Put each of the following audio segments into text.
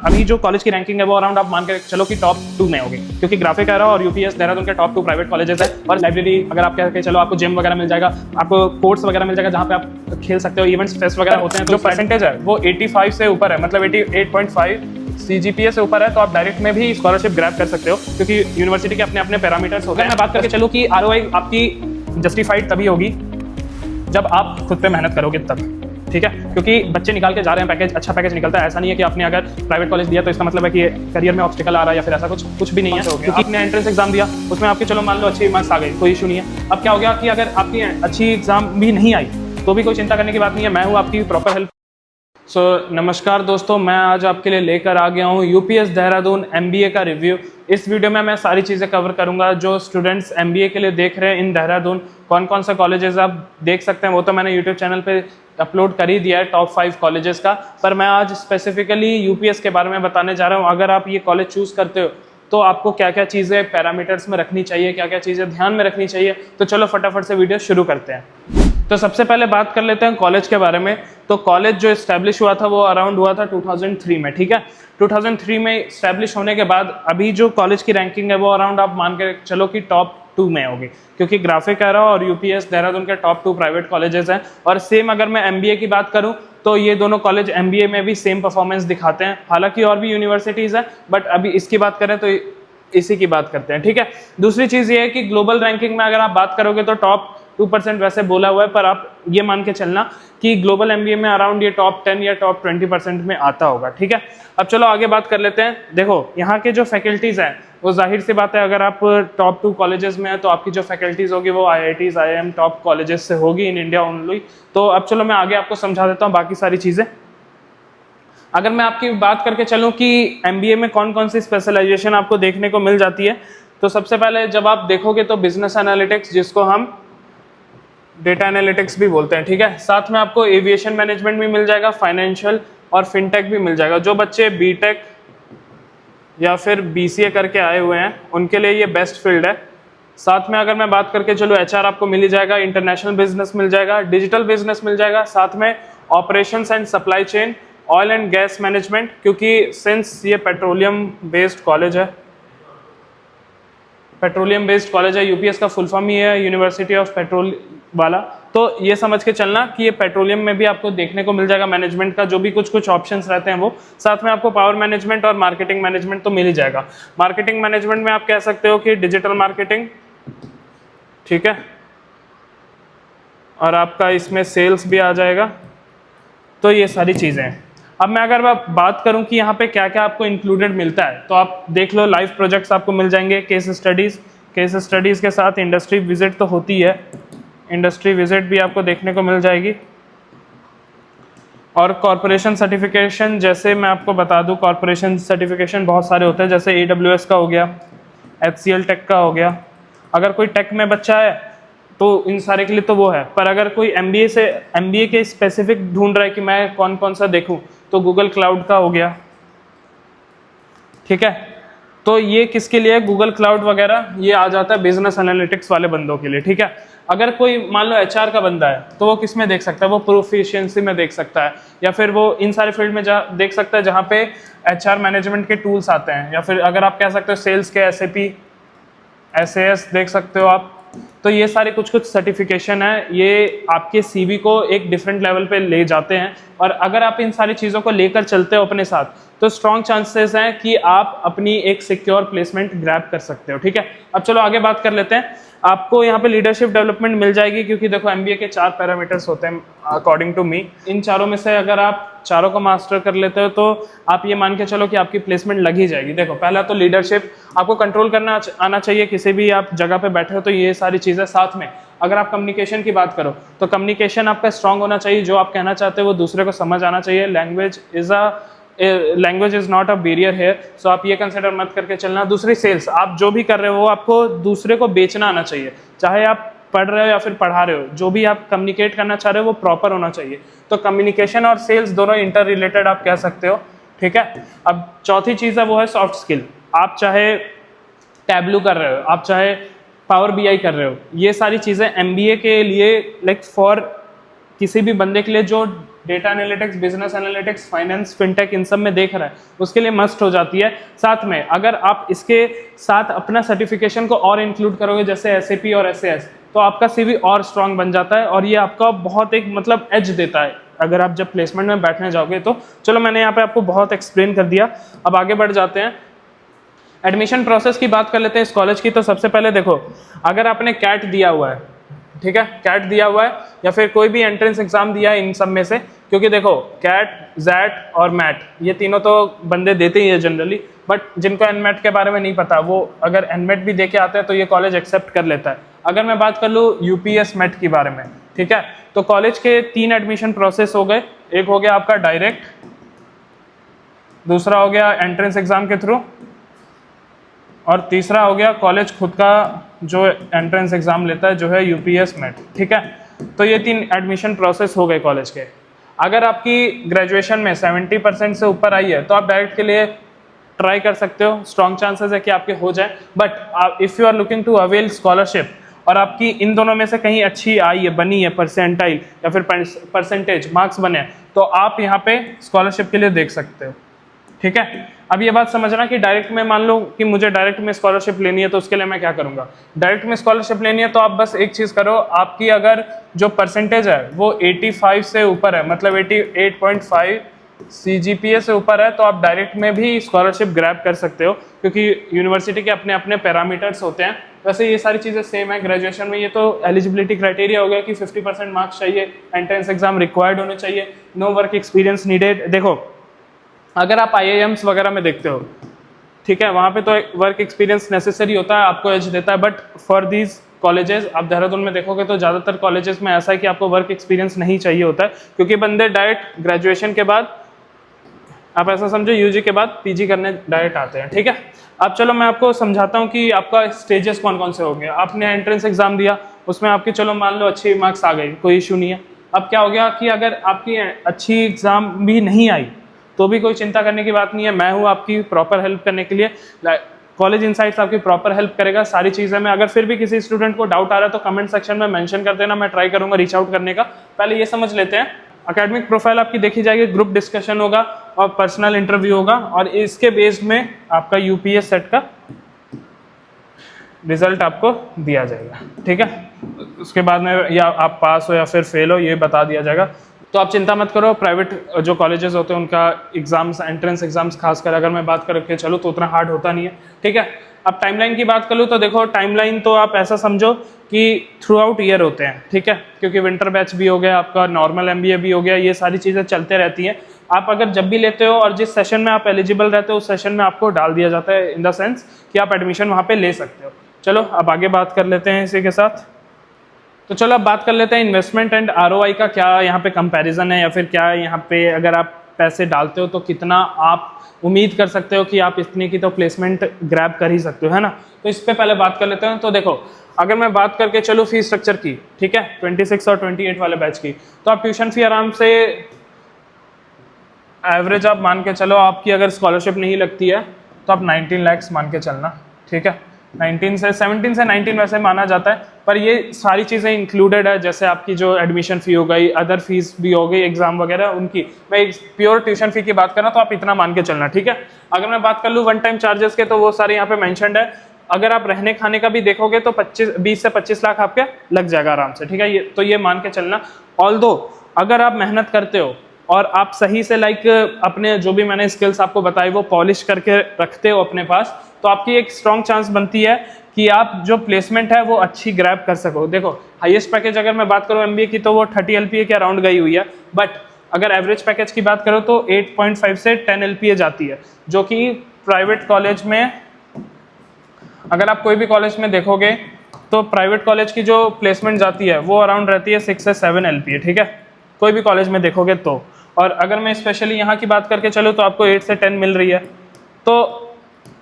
अभी जो कॉलेज की रैंकिंग है वो अराउंड आप मान के चलो कि टॉप 2 में होगी, क्योंकि ग्राफिक एरा और यूपीएस देहरादून के टॉप 2 प्राइवेट कॉलेजेस है। और लाइब्रेरी अगर आप कह के चलो, आपको जिम वगैरह मिल जाएगा, आपको कोर्स वगैरह मिल जाएगा जहाँ पे आप खेल सकते हो, इवेंट्स फेस्ट वगैरह होते हैं। तो जो परसेंटेज है वो 85 से ऊपर है, मतलब 88.5 CGPA से ऊपर है, तो आप डायरेक्ट में भी स्कॉलरशिप ग्रैब कर सकते हो, क्योंकि यूनिवर्सिटी के अपने अपने पैरामीटर्स होते हैं। मैं बात करके चलूँ कि ROI आपकी जस्टिफाइड तभी होगी जब आप खुद पे मेहनत करोगे तब, ठीक है। क्योंकि बच्चे निकाल के जा रहे हैं, पैकेज अच्छा पैकेज निकलता है। ऐसा नहीं है कि आपने अगर प्राइवेट कॉलेज दिया तो इसका मतलब है कि करियर में ऑब्स्टिकल आ रहा है या फिर ऐसा कुछ भी नहीं है। क्योंकि आपने एंट्रेंस एग्जाम दिया, उसमें आपके चलो मान लो अच्छी मार्क्स आ गए, कोई इशू नहीं है। अब क्या हो गया कि अगर आपकी अच्छी एग्जाम भी नहीं आई तो भी कोई चिंता करने की बात नहीं है, मैं हूँ आपकी प्रॉपर हेल्प। नमस्कार दोस्तों, मैं आज आपके लिए लेकर आ गया हूँ यूपीएस देहरादून MBA का रिव्यू। इस वीडियो में मैं सारी चीज़ें कवर करूंगा जो स्टूडेंट्स MBA के लिए देख रहे हैं इन देहरादून। कौन कौन सा कॉलेजेस आप देख सकते हैं वो तो मैंने यूट्यूब चैनल पे अपलोड कर ही दिया है, टॉप 5 कॉलेजेस का। पर मैं आज स्पेसिफिकली यूपीएस के बारे में बताने जा रहा हूँ। अगर आप ये कॉलेज चूज़ करते हो तो आपको क्या क्या चीज़ें पैरामीटर्स में रखनी चाहिए, क्या क्या चीज़ें ध्यान में रखनी चाहिए। तो चलो फटाफट से वीडियो शुरू करते हैं। तो सबसे पहले बात कर लेते हैं कॉलेज के बारे में। तो कॉलेज जो इस्टेब्लिश हुआ था वो अराउंड हुआ था 2003 में, ठीक है। 2003 में इस्टेब्लिश होने के बाद अभी जो कॉलेज की रैंकिंग है वो अराउंड आप मान के चलो कि टॉप 2 में होगी, क्योंकि ग्राफिक एरा और यूपीएस देहरादून के टॉप 2 प्राइवेट कॉलेजेस हैं। और सेम अगर मैं MBA की बात करूं तो ये दोनों कॉलेज MBA में भी सेम परफॉर्मेंस दिखाते हैं। हालांकि और भी यूनिवर्सिटीज़ हैं, बट अभी इसकी बात करें तो इसी की बात करते हैं, ठीक है। दूसरी चीज़ ये है कि ग्लोबल रैंकिंग में अगर आप बात करोगे तो टॉप 2% वैसे बोला हुआ है, पर आप ये मान के चलना कि ग्लोबल MBA में अराउंड ये टॉप 10 या टॉप 20% में आता होगा, ठीक है। अब चलो आगे बात कर लेते हैं। देखो यहाँ के जो फैकल्टीज़ हैं वो जाहिर सी बात है, अगर आप टॉप 2 कॉलेजेस में है तो आपकी जो फैकल्टीज़ होगी वो IITs IIM टॉप कॉलेजेस से होगी इन इंडिया ओनली। तो अब चलो मैं आगे आपको समझा देता हूँ बाकी सारी चीज़ें। अगर मैं आपकी बात करके चलूँ कि MBA में कौन कौन सी स्पेशलाइजेशन आपको देखने को मिल जाती है, तो सबसे पहले जब आप देखोगे तो बिजनेस एनालिटिक्स, जिसको हम डेटा एनालिटिक्स भी बोलते हैं, ठीक है। साथ में आपको एविएशन मैनेजमेंट भी मिल जाएगा, फाइनेंशियल और फिनटेक भी मिल जाएगा। जो बच्चे बीटेक या फिर BCA करके आए हुए हैं उनके लिए ये बेस्ट फील्ड है। साथ में अगर मैं बात करके चलो HR आपको मिल ही जाएगा, इंटरनेशनल बिजनेस मिल जाएगा, डिजिटल बिजनेस मिल जाएगा, साथ में operations and supply chain, oil and gas management, क्योंकि सिंस ये पेट्रोलियम बेस्ड कॉलेज है, यूपीएस का फुल फॉर्म ही है यूनिवर्सिटी ऑफ पेट्रोल वाला। तो ये समझ के चलना कि ये पेट्रोलियम में भी आपको देखने को मिल जाएगा मैनेजमेंट का, जो भी कुछ ऑप्शंस रहते हैं वो। साथ में आपको पावर मैनेजमेंट और मार्केटिंग मैनेजमेंट तो मिल ही जाएगा। मार्केटिंग मैनेजमेंट में आप कह सकते हो कि डिजिटल मार्केटिंग, ठीक है, और आपका इसमें सेल्स भी आ जाएगा। तो ये सारी चीज़ें हैं। अब मैं अगर बात करूं कि यहाँ पे क्या क्या आपको इंक्लूडेड मिलता है, तो आप देख लो, लाइव प्रोजेक्ट्स आपको मिल जाएंगे, केस स्टडीज़ के साथ इंडस्ट्री विजिट तो होती है, इंडस्ट्री विजिट भी आपको देखने को मिल जाएगी। और कॉर्पोरेशन सर्टिफिकेशन, जैसे मैं आपको बता दूं, कॉर्पोरेशन सर्टिफिकेशन बहुत सारे होते हैं, जैसे AWS का हो गया, HCL टेक का हो गया। अगर कोई टेक में बच्चा है तो इन सारे के लिए तो वो है। पर अगर कोई MBA के स्पेसिफिक ढूंढ रहा है कि मैं कौन कौन सा देखूं, तो गूगल क्लाउड का हो गया, ठीक है। तो ये किसके लिए? गूगल क्लाउड वगैरह ये आ जाता है बिजनेस एनालिटिक्स वाले बंदों के लिए, ठीक है। अगर कोई मान लो HR का बंदा है तो वो किस में देख सकता है? वो प्रोफिशिएंसी में देख सकता है, या फिर वो इन सारे फील्ड में देख सकता है जहाँ पे HR मैनेजमेंट के टूल्स आते हैं, या फिर अगर आप कह सकते हो सेल्स के SAP SAS देख सकते हो आप। तो ये सारे कुछ सर्टिफिकेशन है, ये आपके CV को एक डिफरेंट लेवल पे ले जाते हैं। और अगर आप इन सारी चीज़ों को लेकर चलते हो अपने साथ, तो स्ट्रॉन्ग चांसेस हैं कि आप अपनी एक सिक्योर प्लेसमेंट ग्रैब कर सकते हो, ठीक है। अब चलो आगे बात कर लेते हैं। आपको यहाँ पे लीडरशिप डेवलपमेंट मिल जाएगी, क्योंकि देखो MBA के 4 पैरामीटर्स होते हैं अकॉर्डिंग टू मी। इन चारों में से अगर आप चारों को मास्टर कर लेते हो तो आप ये मान के चलो कि आपकी प्लेसमेंट लग ही जाएगी। देखो, पहला तो लीडरशिप आपको कंट्रोल करना आना चाहिए, किसी भी आप जगह पे बैठे हो तो ये सारी चीज़ें। साथ में अगर आप कम्युनिकेशन की बात करो तो कम्युनिकेशन आपका स्ट्रांग होना चाहिए, जो आप कहना चाहते हो वो दूसरे को समझ आना चाहिए। Language is not a barrier here, so आप ये कंसिडर मत करके चलना। दूसरी सेल्स, आप जो भी कर रहे हो आपको दूसरे को बेचना आना चाहिए, चाहे आप पढ़ रहे हो या फिर पढ़ा रहे हो, जो भी आप कम्युनिकेट करना चाह रहे हो वो प्रॉपर होना चाहिए। तो कम्युनिकेशन और सेल्स दोनों इंटर रिलेटेड आप कह सकते हो, ठीक है। अब चौथी चीज़ है वो है सॉफ्ट स्किल। आप चाहे टैबलू कर रहे हो, आप चाहे पावर BI कर रहे हो, ये सारी चीज़ें MBA के लिए लाइक फॉर किसी भी बंदे के लिए जो data analytics, business analytics, finance, fintech, इन सब में देख रहा है उसके लिए मस्ट हो जाती है। साथ में अगर आप इसके साथ अपना सर्टिफिकेशन को और इंक्लूड करोगे जैसे SAP और SAS, तो आपका CV और स्ट्रांग बन जाता है और ये आपका बहुत एक मतलब एज देता है अगर आप जब प्लेसमेंट में बैठने जाओगे तो। चलो मैंने यहाँ पे आपको बहुत एक्सप्लेन कर दिया, अब आगे बढ़ जाते हैं। एडमिशन प्रोसेस की बात कर लेते हैं इस कॉलेज की। तो सबसे पहले देखो, अगर आपने कैट दिया हुआ है, ठीक है, कैट दिया हुआ है या फिर कोई भी एंट्रेंस एग्जाम दिया है इन सब में से, क्योंकि देखो कैट, जैट और मैट ये तीनों तो बंदे देते ही है जनरली, बट जिनको एनमेट के बारे में नहीं पता वो अगर एनमेट भी दे के आते हैं तो ये कॉलेज एक्सेप्ट कर लेता है। अगर मैं बात कर लूँ UPS मेट के बारे में, ठीक है, तो कॉलेज के 3 एडमिशन प्रोसेस हो गए। एक हो गया आपका डायरेक्ट, दूसरा हो गया एंट्रेंस एग्जाम के थ्रू, और तीसरा हो गया कॉलेज खुद का जो एंट्रेंस एग्जाम लेता है जो है UPS मेट, ठीक है। तो ये 3 एडमिशन प्रोसेस हो गए कॉलेज के। अगर आपकी ग्रेजुएशन में 70% से ऊपर आई है तो आप डायरेक्ट के लिए ट्राई कर सकते हो, स्ट्रॉन्ग चांसेस है कि आपके हो जाए। But if you are looking to avail scholarship और आपकी इन दोनों में से कहीं अच्छी आई है, बनी है परसेंटाइल या फिर परसेंटेज मार्क्स बने, तो आप यहाँ पे स्कॉलरशिप के लिए देख सकते हो, ठीक है। अब ये बात समझना कि डायरेक्ट में मान लो कि मुझे डायरेक्ट में स्कॉलरशिप लेनी है तो उसके लिए मैं क्या करूंगा। डायरेक्ट में स्कॉलरशिप लेनी है तो आप बस एक चीज़ करो, आपकी अगर जो परसेंटेज है वो 85 से ऊपर है, मतलब 88.5 CGPA से ऊपर है, तो आप डायरेक्ट में भी स्कॉलरशिप ग्रैब कर सकते हो, क्योंकि यूनिवर्सिटी के अपने अपने पैरामीटर्स होते हैं। वैसे ये सारी चीज़ें सेम है ग्रेजुएशन में। ये तो एलिजिबिलिटी क्राइटेरिया हो गया कि 50% मार्क्स चाहिए, एंट्रेंस एग्जाम रिक्वायर्ड होने चाहिए, नो वर्क एक्सपीरियंस नीडेड। देखो अगर आप IIMs वगैरह में देखते हो, ठीक है, वहाँ पे तो वर्क एक्सपीरियंस नेसेसरी होता है, आपको एज देता है, बट फॉर दीज कॉलेजेस आप देहरादून में देखोगे तो ज़्यादातर कॉलेजेस में ऐसा है कि आपको वर्क एक्सपीरियंस नहीं चाहिए होता है, क्योंकि बंदे डायरेक्ट ग्रेजुएशन के बाद, आप ऐसा समझो UG के बाद PG करने डायरेक्ट आते हैं, ठीक है। अब चलो मैं आपको समझाता हूँ कि आपका स्टेजेस कौन कौन से होंगे। आपने एंट्रेंस एग्जाम दिया, उसमें आपकी चलो मान लो अच्छी मार्क्स आ गई, कोई इशू नहीं है। अब क्या हो गया कि अगर आपकी अच्छी एग्जाम भी नहीं आई तो भी कोई चिंता करने की बात नहीं है, मैं हूँ आपकी प्रॉपर हेल्प करने के लिए। कॉलेज इनसाइट्स आपकी प्रॉपर हेल्प करेगा सारी चीज़ें में। अगर फिर भी किसी स्टूडेंट को डाउट आ रहा है तो कमेंट सेक्शन में मेंशन कर देना, मैं ट्राई करूंगा रीच आउट करने का। पहले ये समझ लेते हैं, एकेडमिक प्रोफाइल आपकी देखी जाएगी, ग्रुप डिस्कशन होगा और पर्सनल इंटरव्यू होगा, और इसके बेस्ड में आपका UPS सेट का रिजल्ट आपको दिया जाएगा, ठीक है। उसके बाद में या आप पास हो या फिर फेल हो ये बता दिया जाएगा। तो आप चिंता मत करो, प्राइवेट जो कॉलेजेस होते हैं उनका एग्जाम्स, एंट्रेंस एग्जाम्स खासकर अगर मैं बात करके चलूँ तो उतना हार्ड होता नहीं है, ठीक है। अब टाइमलाइन की बात कर लूँ तो देखो टाइमलाइन तो आप ऐसा समझो कि थ्रू आउट ईयर होते हैं, ठीक है, क्योंकि विंटर बैच भी हो गया आपका, नॉर्मल MBA भी हो गया, ये सारी चीज़ें चलते रहती हैं। आप अगर जब भी लेते हो और जिस सेशन में आप एलिजिबल रहते हो उस सेशन में आपको डाल दिया जाता है, इन द सेंस कि आप एडमिशन वहाँ पे ले सकते हो। चलो अब आगे बात कर लेते हैं इसी के साथ। तो चलो अब बात कर लेते हैं इन्वेस्टमेंट एंड ROI का क्या यहाँ पे कंपैरिजन है, या फिर क्या यहाँ पे अगर आप पैसे डालते हो तो कितना आप उम्मीद कर सकते हो कि आप इतने की तो प्लेसमेंट ग्रैब कर ही सकते हो, है ना। तो इस पे पहले बात कर लेते हैं। तो देखो अगर मैं बात करके चलूँ फीस स्ट्रक्चर की, ठीक है, 26 और 28 वाले बैच की, तो आप ट्यूशन फी आराम से एवरेज आप मान के चलो, आपकी अगर स्कॉलरशिप नहीं लगती है तो आप 19 लाख मान के चलना, ठीक है। 17 से 19 वैसे माना जाता है, पर ये सारी चीज़ें इंक्लूडेड है, जैसे आपकी जो एडमिशन फ़ी हो गई, अदर फीस भी हो गई, एग्जाम वगैरह उनकी। मैं एक प्योर ट्यूशन फ़ी की बात कर रहा हूँ तो आप इतना मान के चलना, ठीक है। अगर मैं बात कर लूँ वन टाइम चार्जेस के, तो वो सारे यहाँ पे मैंशनड है। अगर आप रहने खाने का भी देखोगे तो 20 से 25 लाख आपके लग जाएगा आराम से, ठीक है। ये मान के चलना। ऑल्दो अगर आप मेहनत करते हो और आप सही से अपने जो भी मैंने स्किल्स आपको बताई वो पॉलिश करके रखते हो अपने पास, तो आपकी एक स्ट्रॉन्ग चांस बनती है कि आप जो प्लेसमेंट है वो अच्छी ग्रैब कर सको। देखो हाईएस्ट पैकेज अगर मैं बात करूँ MBA की तो वो 30 LPA के अराउंड गई हुई है, बट अगर एवरेज पैकेज की बात करो तो 8.5 से 10 LPA जाती है, जो कि प्राइवेट कॉलेज में, अगर आप कोई भी कॉलेज में देखोगे तो प्राइवेट कॉलेज की जो प्लेसमेंट जाती है वो अराउंड रहती है 6 से 7 LPA, ठीक है, कोई भी कॉलेज में देखोगे तो। और अगर मैं स्पेशली यहाँ की बात करके चलूँ तो आपको 8 से 10 मिल रही है। तो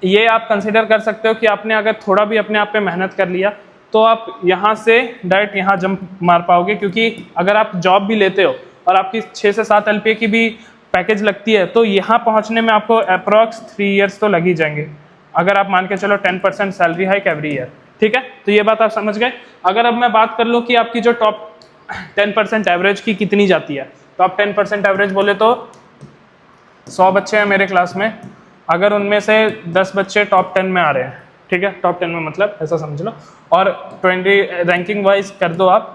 ये आप कंसिडर कर सकते हो कि आपने अगर थोड़ा भी अपने आप पे मेहनत कर लिया तो आप यहाँ से डायरेक्ट यहाँ जंप मार पाओगे, क्योंकि अगर आप जॉब भी लेते हो और आपकी 6 से 7 LPA की भी पैकेज लगती है तो यहाँ पहुँचने में आपको अप्रॉक्स 3 ईयर्स तो लग ही जाएंगे, अगर आप मान के चलो 10% सैलरी हाइक एवरी ईयर, ठीक है। तो ये बात आप समझ गए। अगर अब मैं बात कर लूँ कि आपकी जो टॉप 10% एवरेज की कितनी जाती है, टॉप 10% एवरेज बोले तो 100 बच्चे हैं मेरे क्लास में, अगर उनमें से 10 बच्चे टॉप 10 में आ रहे हैं, ठीक है, टॉप 10 में मतलब ऐसा समझ लो, और 20 रैंकिंग वाइज कर दो आप,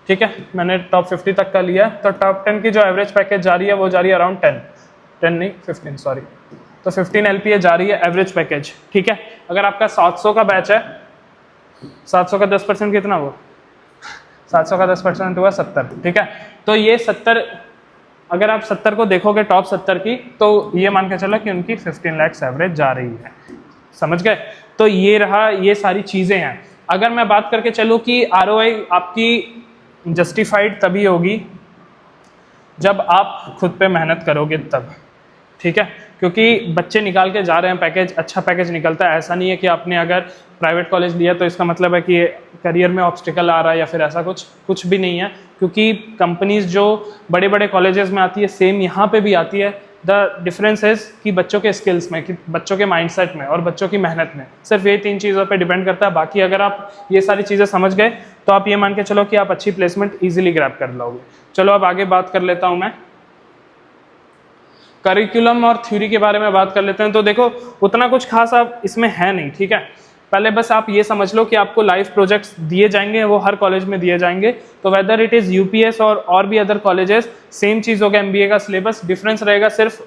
ठीक है, मैंने टॉप 50 तक का लिया, तो टॉप 10 की जो एवरेज पैकेज जा रही है वो जा रही है अराउंड 10 नहीं 15 सॉरी, तो 15 LPA जा रही है एवरेज पैकेज, ठीक है। अगर आपका 700 का बैच है, 700 का 10% कितना हुआ, 700 का 10% हुआ 70, ठीक है। तो ये 70, अगर आप 70 को देखोगे टॉप 70 की, तो ये मान के चलो कि उनकी 15 लाख एवरेज जा रही है, समझ गए। तो ये रहा, ये सारी चीज़ें हैं। अगर मैं बात करके चलूँ कि ROI आपकी जस्टिफाइड तभी होगी जब आप खुद पे मेहनत करोगे तब, ठीक है, क्योंकि बच्चे निकाल के जा रहे हैं पैकेज, अच्छा पैकेज निकलता है। ऐसा नहीं है कि आपने अगर प्राइवेट कॉलेज लिया तो इसका मतलब है कि करियर में ऑब्स्टिकल आ रहा है या फिर ऐसा कुछ भी नहीं है, क्योंकि कंपनीज जो बड़े बड़े कॉलेजेस में आती है सेम यहाँ पे भी आती है। द डिफरेंस इज कि बच्चों के स्किल्स में, कि बच्चों के माइंडसेट में और बच्चों की मेहनत में, सिर्फ ये 3 चीज़ों पे डिपेंड करता है। बाकी अगर आप ये सारी चीज़ें समझ गए तो आप ये मान के चलो कि आप अच्छी प्लेसमेंट इजीली ग्रैब कर लोगे। चलो अब आगे बात कर लेता हूँ मैं, करिकुलम और थ्योरी के बारे में बात कर लेते हैं। तो देखो उतना कुछ खास आप इसमें है नहीं, ठीक है। पहले बस आप ये समझ लो कि आपको लाइव प्रोजेक्ट्स दिए जाएंगे, वो हर कॉलेज में दिए जाएंगे। तो वेदर इट इज़ UPS और भी अदर कॉलेजेस, सेम चीज़ होगा, MBA का सिलेबस, डिफरेंस रहेगा सिर्फ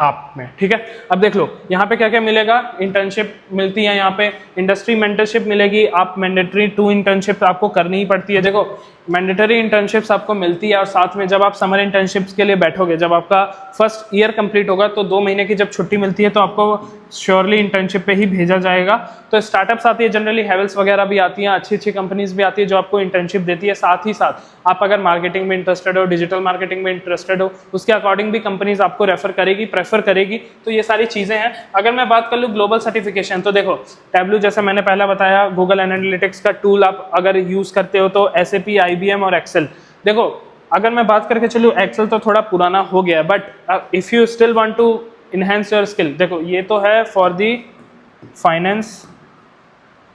आप में, ठीक है। अब देख लो यहाँ पे क्या क्या मिलेगा, इंटर्नशिप मिलती है, यहाँ पे इंडस्ट्री मेंटरशिप मिलेगी, आप मैंडेटरी 2 इंटर्नशिप आपको करनी ही पड़ती है। देखो मैंडेटरी इंटर्नशिप्स आपको मिलती है, और साथ में जब आप समर इंटर्नशिप्स के लिए बैठोगे, जब आपका फर्स्ट ईयर कंप्लीट होगा तो 2 महीने की जब छुट्टी मिलती है तो आपको श्योरली इंटर्नशिप पे ही भेजा जाएगा। तो स्टार्टअप्स आती है जनरली, हेवल्स वगैरह भी आती हैं, अच्छी अच्छी कंपनीज भी आती है जो आपको इंटर्नशिप देती है। साथ ही साथ आप अगर मार्केटिंग में इंटरेस्टेड हो, डिजिटल मार्केटिंग में इंटरेस्टेड हो, उसके अकॉर्डिंग भी कंपनीज आपको रेफर करेगी। तो ये सारी चीज़ें हैं। अगर मैं बात कर लूँ ग्लोबल सर्टिफिकेशन, तो देखो टैब्लू, जैसे मैंने पहले बताया, गूगल एनालिटिक्स का टूल आप अगर यूज़ करते हो तो SAP, IBM और एक्सेल। देखो अगर मैं बात करके चलूँ, एक्सेल तो थोड़ा पुराना हो गया, but if you still want to enhance your skill, देखो ये तो है फॉर दी फाइनेंस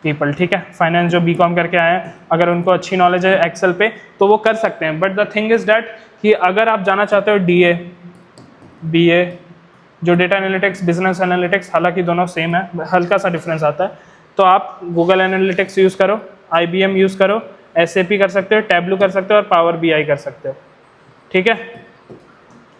पीपल, ठीक है, फाइनेंस जो BCom करके आए हैं, अगर उनको अच्छी नॉलेज है एक्सेल पे तो वो कर सकते हैं। But the thing is that कि अगर आप जाना चाहते हो DA, BA, जो डेटा एनालिटिक्स, बिजनेस एनालिटिक्स, हालांकि दोनों सेम है, हल्का सा डिफरेंस आता है, तो आप गूगल एनालिटिक्स यूज़ करो, IBM यूज़ करो, SAP कर सकते हो, टैब्लू कर सकते हो और पावर BI कर सकते हो, ठीक है।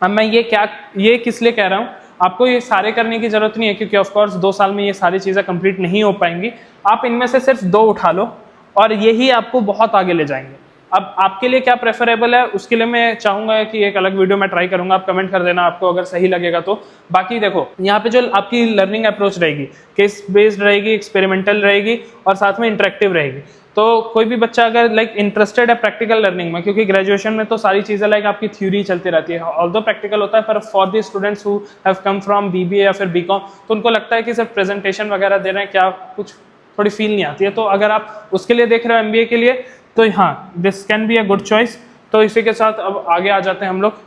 अब मैं ये किस लिए कह रहा हूँ, आपको ये सारे करने की जरूरत नहीं है, क्योंकि ऑफ कोर्स 2 साल में ये सारी चीज़ें कंप्लीट नहीं हो पाएंगी। आप इनमें से सिर्फ 2 उठा लो और यही आपको बहुत आगे ले जाएंगे। अब आपके लिए क्या प्रेफरेबल है, उसके लिए मैं चाहूंगा कि एक अलग वीडियो में ट्राई करूंगा, आप कमेंट कर देना आपको अगर सही लगेगा तो। बाकी देखो यहाँ पे जो आपकी लर्निंग अप्रोच रहेगी, केस बेस्ड रहेगी, एक्सपेरिमेंटल रहेगी और साथ में इंटरेक्टिव रहेगी। तो कोई भी बच्चा अगर लाइक इंटरेस्टेड है प्रैक्टिकल लर्निंग में, क्योंकि ग्रेजुएशन में तो सारी चीज़ें लाइक आपकी थ्योरी चलती रहती है, ऑल्दो प्रैक्टिकल होता है, पर for the students who have come from BBA या फिर BCom, तो उनको लगता है कि सिर्फ प्रेजेंटेशन वगैरह दे रहे हैं, क्या कुछ थोड़ी फील नहीं आती है। तो अगर आप उसके लिए देख रहे हो MBA के लिए, तो हाँ this can be a good choice. तो इसी के साथ अब आगे आ जाते हैं हम लोग।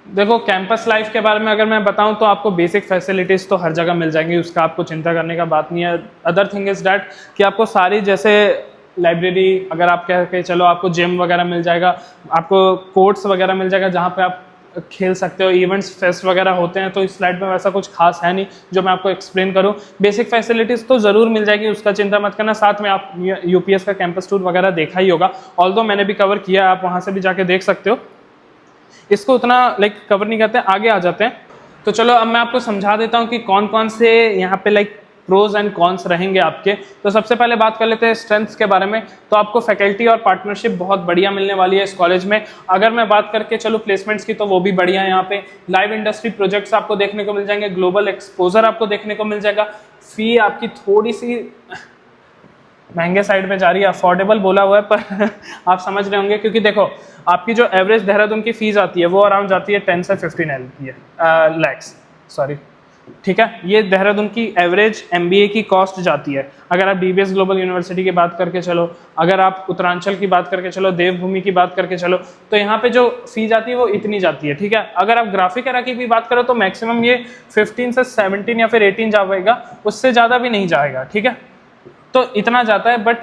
देखो कैंपस लाइफ के बारे में अगर मैं बताऊं तो आपको बेसिक फैसिलिटीज़ तो हर जगह मिल जाएंगी, उसका आपको चिंता करने का बात नहीं है। अदर थिंग इज़ डैट कि आपको सारी, जैसे लाइब्रेरी अगर आप कह के चलो, आपको जिम वगैरह मिल जाएगा, आपको कोर्ट्स वगैरह मिल जाएगा जहाँ पे आप खेल सकते हो, इवेंट्स फेस्ट वगैरह होते हैं। तो इस स्लाइड में वैसा कुछ खास है नहीं जो मैं आपको एक्सप्लेन करूं। बेसिक फैसिलिटीज़ तो ज़रूर मिल जाएगी, उसका चिंता मत करना। साथ में आप UPS का कैंपस टूर वगैरह देखा ही होगा, ऑल्दो मैंने भी कवर किया, आप वहाँ से भी जाके देख सकते हो। इसको उतना लाइक कवर नहीं करते, आगे आ जाते हैं। तो चलो अब मैं आपको समझा देता हूँ कि कौन कौन से यहाँ पे लाइक प्रोज एंड कॉन्स रहेंगे आपके। तो सबसे पहले बात कर लेते हैं स्ट्रेंथ्स के बारे में। तो आपको फैकल्टी और पार्टनरशिप बहुत बढ़िया मिलने वाली है इस कॉलेज में। अगर मैं बात करके चलो प्लेसमेंट्स की, तो वो भी बढ़िया है। यहाँ पे लाइव इंडस्ट्री प्रोजेक्ट्स आपको देखने को मिल जाएंगे, ग्लोबल एक्सपोजर आपको देखने को मिल जाएगा। फी आपकी थोड़ी सी महंगे साइड में जा रही है, अफोर्डेबल बोला हुआ है पर आप समझ रहे होंगे, क्योंकि देखो आपकी जो एवरेज देहरादून की फीस आती है वो अराउंड जाती है 10 से 15 लैक्स, सॉरी, ठीक है। ये देहरादून की एवरेज MBA की कॉस्ट जाती है। अगर आप DBS ग्लोबल यूनिवर्सिटी की बात करके चलो, अगर आप उत्तरांचल की बात करके चलो, देवभूमि की बात करके चलो, तो यहाँ पे जो फी जाती है वो इतनी जाती है, ठीक है। अगर आप ग्राफिक की भी बात करो तो मैक्सिमम ये 15 से 17 या फिर 18 जाएगा, उससे ज़्यादा भी नहीं जाएगा, ठीक है। तो इतना जाता है। But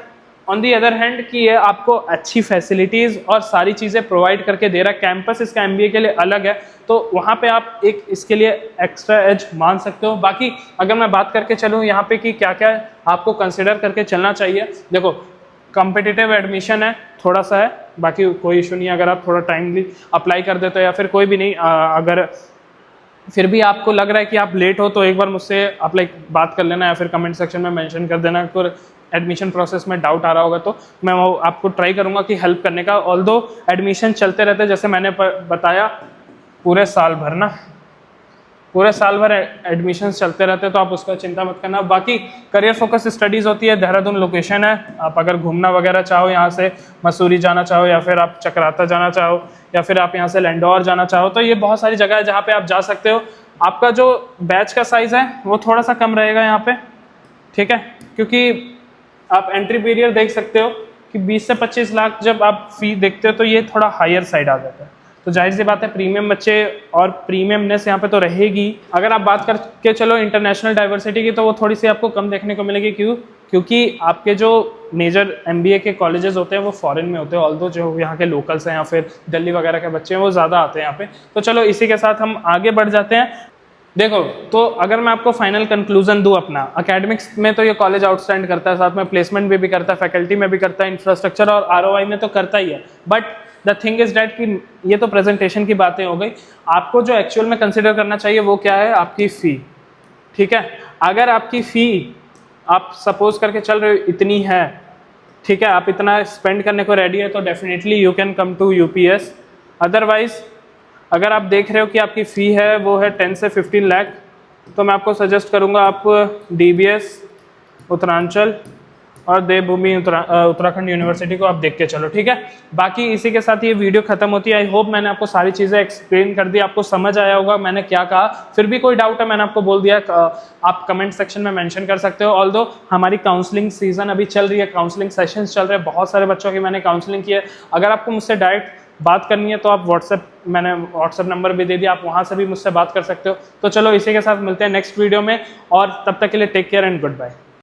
on the other hand कि ये आपको अच्छी फैसिलिटीज़ और सारी चीज़ें प्रोवाइड करके दे रहा है, कैंपस इसका एमबीए के लिए अलग है, तो वहाँ पे आप एक इसके लिए एक्स्ट्रा एज मान सकते हो। बाकी अगर मैं बात करके चलूँ यहाँ पे कि क्या क्या आपको कंसिडर करके चलना चाहिए, देखो कॉम्पिटिटिव एडमिशन है, थोड़ा सा है, बाकी कोई इशू नहीं है अगर आप थोड़ा टाइमली अप्लाई कर देते हो, या फिर कोई भी नहीं अगर फिर भी आपको लग रहा है कि आप लेट हो तो एक बार मुझसे आप लाइक बात कर लेना, या फिर कमेंट सेक्शन में मेंशन कर देना। तो एडमिशन प्रोसेस में डाउट आ रहा होगा तो मैं वो आपको ट्राई करूंगा कि हेल्प करने का। ऑल्दो एडमिशन चलते रहते हैं, जैसे मैंने बताया पूरे साल भर ना, पूरे साल भर एडमिशन्स चलते रहते हैं, तो आप उसका चिंता मत करना। बाकी करियर फोकस स्टडीज़ होती है, देहरादून लोकेशन है, आप अगर घूमना वगैरह चाहो यहाँ से मसूरी जाना चाहो, या फिर आप चक्राता जाना चाहो, या फिर आप यहाँ से लैंडौर जाना चाहो, तो ये बहुत सारी जगह है जहाँ पे आप जा सकते हो। आपका जो बैच का साइज़ है वो थोड़ा सा कम रहेगा यहाँ पे, ठीक है, क्योंकि आप एंट्री पीरियड देख सकते हो कि 20 से 25 लाख जब आप फी देखते हो तो ये थोड़ा हायर साइड आ जाता है, तो जाहिर सी बात है प्रीमियम बच्चे और प्रीमियमनेस यहाँ पे तो रहेगी। अगर आप बात करके चलो इंटरनेशनल डाइवर्सिटी की, तो वो थोड़ी सी आपको कम देखने को मिलेगी। क्यों? क्योंकि आपके जो मेजर एमबीए के कॉलेजेस होते हैं वो फॉरेन में होते हैं, ऑल्दो जो यहाँ के लोकल्स हैं या फिर दिल्ली वगैरह के बच्चे हैं वो ज़्यादा आते हैं यहाँ पे। तो चलो इसी के साथ हम आगे बढ़ जाते हैं। देखो, तो अगर मैं आपको फाइनल कंक्लूजन दूं अपना, एकेडमिक्स में तो ये कॉलेज आउटस्टैंड करता है, साथ में प्लेसमेंट भी करता है, फैकल्टी में भी करता है, इंफ्रास्ट्रक्चर और आरओआई में तो करता ही है। But the thing is that कि ये तो प्रेजेंटेशन की बातें हो गई, आपको जो एक्चुअल में कंसिडर करना चाहिए वो क्या है, आपकी फ़ी। ठीक है, अगर आपकी फ़ी आप सपोज करके चल रहे हो इतनी है, ठीक है, आप इतना स्पेंड करने को रेडी है, तो definitely you can come to UPS. Otherwise अगर आप देख रहे हो कि आपकी फ़ी है वो है 10 से 15 लाख, तो मैं आपको सजेस्ट करूंगा आप डीबीएस, उत्तरांचल और देवभूमि उत्तराखंड यूनिवर्सिटी को आप देख के चलो, ठीक है। बाकी इसी के साथ ये वीडियो खत्म होती है। आई होप मैंने आपको सारी चीज़ें एक्सप्लेन कर दी, आपको समझ आया होगा मैंने क्या कहा। फिर भी कोई डाउट है मैंने आपको बोल दिया, आप कमेंट सेक्शन में मेंशन कर सकते हो। ऑल्दो हमारी काउंसलिंग सीजन अभी चल रही है, काउंसलिंग सेशंस चल रहे हैं, बहुत सारे बच्चों की मैंने काउंसलिंग की है। अगर आपको मुझसे डायरेक्ट बात करनी है तो आप मैंने व्हाट्सएप नंबर भी दे दिया, आप वहाँ से भी मुझसे बात कर सकते हो। तो चलो इसी के साथ मिलते हैं नेक्स्ट वीडियो में, और तब तक के लिए take care and good bye.